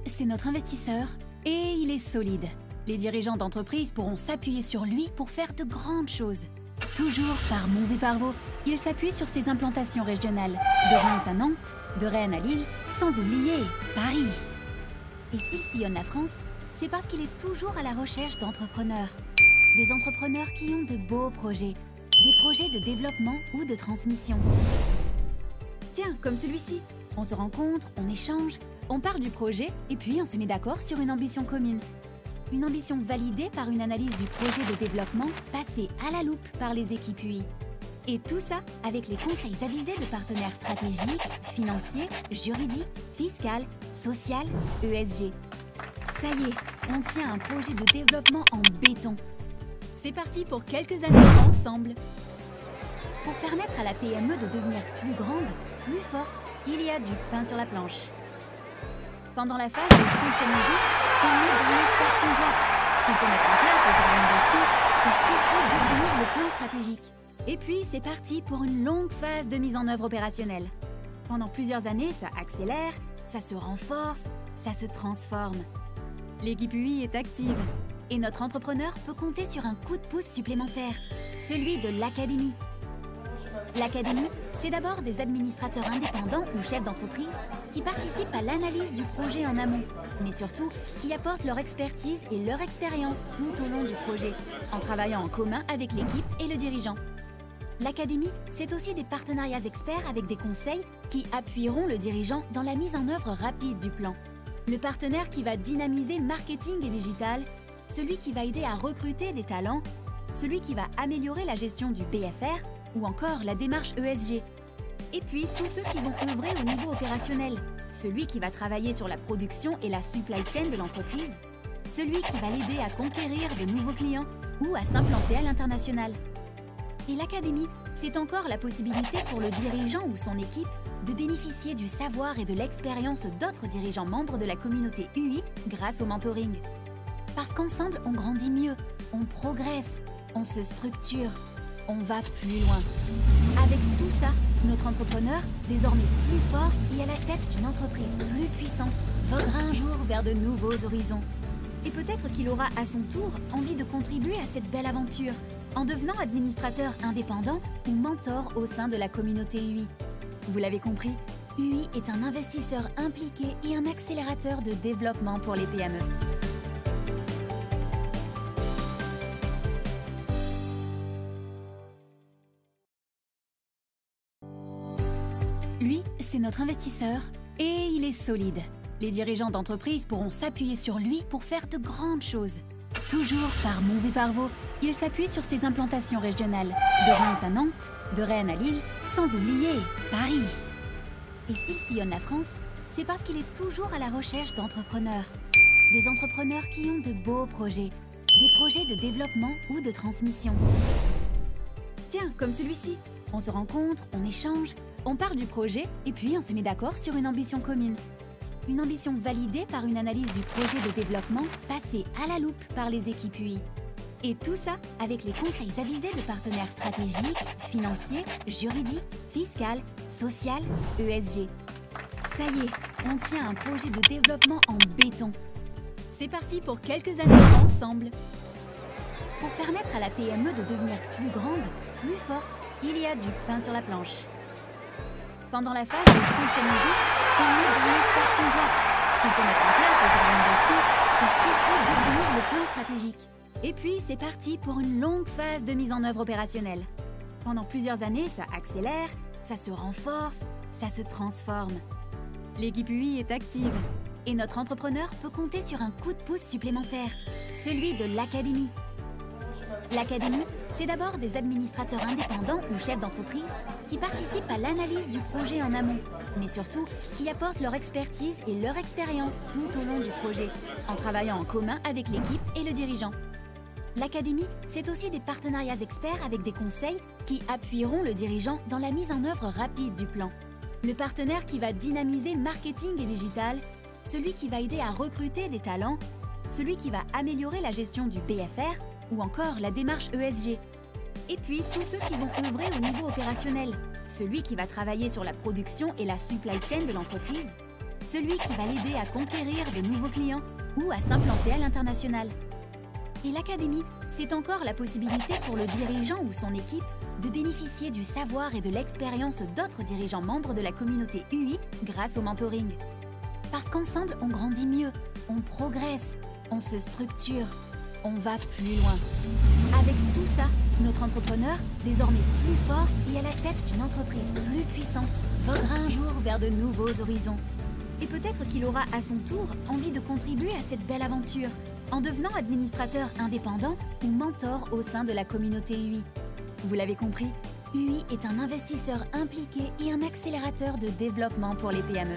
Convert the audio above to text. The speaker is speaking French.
c'est notre investisseur et il est solide. Les dirigeants d'entreprise pourront s'appuyer sur lui pour faire de grandes choses. Toujours par Monts et par Vaux, il s'appuie sur ses implantations régionales, de Reims à Nantes, de Rennes à Lille, sans oublier Paris. Et s'il sillonne la France, c'est parce qu'il est toujours à la recherche d'entrepreneurs. Des entrepreneurs qui ont de beaux projets, des projets de développement ou de transmission. Tiens, comme celui-ci, on se rencontre, on échange, on parle du projet et puis on se met d'accord sur une ambition commune. Une ambition validée par une analyse du projet de développement passée à la loupe par les équipes UI. Et tout ça avec les conseils avisés de partenaires stratégiques, financiers, juridiques, fiscaux, social, ESG. Ça y est, on tient un projet de développement en béton. C'est parti pour quelques années ensemble. Pour permettre à la PME de devenir plus grande, plus forte, il y a du pain sur la planche. Pendant la phase de 100 premiers jours, on est dans les starting blocks. Il faut mettre en place les organisations et surtout définir le plan stratégique. Et puis, c'est parti pour une longue phase de mise en œuvre opérationnelle. Pendant plusieurs années, ça accélère, ça se renforce, ça se transforme. L'équipe UI est active et notre entrepreneur peut compter sur un coup de pouce supplémentaire, celui de l'académie. L'académie, c'est d'abord des administrateurs indépendants ou chefs d'entreprise qui participent à l'analyse du projet en amont, mais surtout qui apportent leur expertise et leur expérience tout au long du projet, en travaillant en commun avec l'équipe et le dirigeant. L'académie, c'est aussi des partenariats experts avec des conseils qui appuieront le dirigeant dans la mise en œuvre rapide du plan. Le partenaire qui va dynamiser marketing et digital, celui qui va aider à recruter des talents, celui qui va améliorer la gestion du BFR ou encore la démarche ESG. Et puis tous ceux qui vont œuvrer au niveau opérationnel, celui qui va travailler sur la production et la supply chain de l'entreprise, celui qui va l'aider à conquérir de nouveaux clients ou à s'implanter à l'international. Et l'académie, c'est encore la possibilité pour le dirigeant ou son équipe de bénéficier du savoir et de l'expérience d'autres dirigeants membres de la communauté UI grâce au mentoring. Parce qu'ensemble, on grandit mieux, on progresse, on se structure, on va plus loin. Avec tout ça, notre entrepreneur, désormais plus fort et à la tête d'une entreprise plus puissante, voguera un jour vers de nouveaux horizons. Et peut-être qu'il aura à son tour envie de contribuer à cette belle aventure, en devenant administrateur indépendant ou mentor au sein de la communauté UI. Vous l'avez compris, UI est un investisseur impliqué et un accélérateur de développement pour les PME. Lui, c'est notre investisseur et il est solide. Les dirigeants d'entreprise pourront s'appuyer sur lui pour faire de grandes choses. Toujours par Monts et par Vaux, il s'appuie sur ses implantations régionales, de Reims à Nantes, de Rennes à Lille, sans oublier Paris. Et s'il sillonne la France, c'est parce qu'il est toujours à la recherche d'entrepreneurs. Des entrepreneurs qui ont de beaux projets, des projets de développement ou de transmission. Tiens, comme celui-ci, on se rencontre, on échange, on parle du projet et puis on se met d'accord sur une ambition commune. Une ambition validée par une analyse du projet de développement passée à la loupe par les équipes UI. Et tout ça avec les conseils avisés de partenaires stratégiques, financiers, juridiques, fiscaux, social, ESG. Ça y est, on tient un projet de développement en béton. C'est parti pour quelques années ensemble. Pour permettre à la PME de devenir plus grande, plus forte, il y a du pain sur la planche. Pendant la phase de 100 premiers jours, on est dans les starting blocks. Il faut mettre en place les organisations et surtout définir le plan stratégique. Et puis, c'est parti pour une longue phase de mise en œuvre opérationnelle. Pendant plusieurs années, ça accélère, ça se renforce, ça se transforme. L'équipe UI est active et notre entrepreneur peut compter sur un coup de pouce supplémentaire, celui de l'académie. L'académie, c'est d'abord des administrateurs indépendants ou chefs d'entreprise qui participent à l'analyse du projet en amont, mais surtout qui apportent leur expertise et leur expérience tout au long du projet, en travaillant en commun avec l'équipe et le dirigeant. L'académie, c'est aussi des partenariats experts avec des conseils qui appuieront le dirigeant dans la mise en œuvre rapide du plan. Le partenaire qui va dynamiser marketing et digital, celui qui va aider à recruter des talents, celui qui va améliorer la gestion du BFR ou encore la démarche ESG. Et puis tous ceux qui vont œuvrer au niveau opérationnel, celui qui va travailler sur la production et la supply chain de l'entreprise, celui qui va l'aider à conquérir de nouveaux clients ou à s'implanter à l'international. Et l'académie, c'est encore la possibilité pour le dirigeant ou son équipe de bénéficier du savoir et de l'expérience d'autres dirigeants membres de la communauté UI grâce au mentoring. Parce qu'ensemble, on grandit mieux, on progresse, on se structure, on va plus loin. Avec tout ça, notre entrepreneur, désormais plus fort et à la tête d'une entreprise plus puissante, voguera un jour vers de nouveaux horizons. Et peut-être qu'il aura à son tour envie de contribuer à cette belle aventure, en devenant administrateur indépendant ou mentor au sein de la communauté UI. Vous l'avez compris, UI est un investisseur impliqué et un accélérateur de développement pour les PME.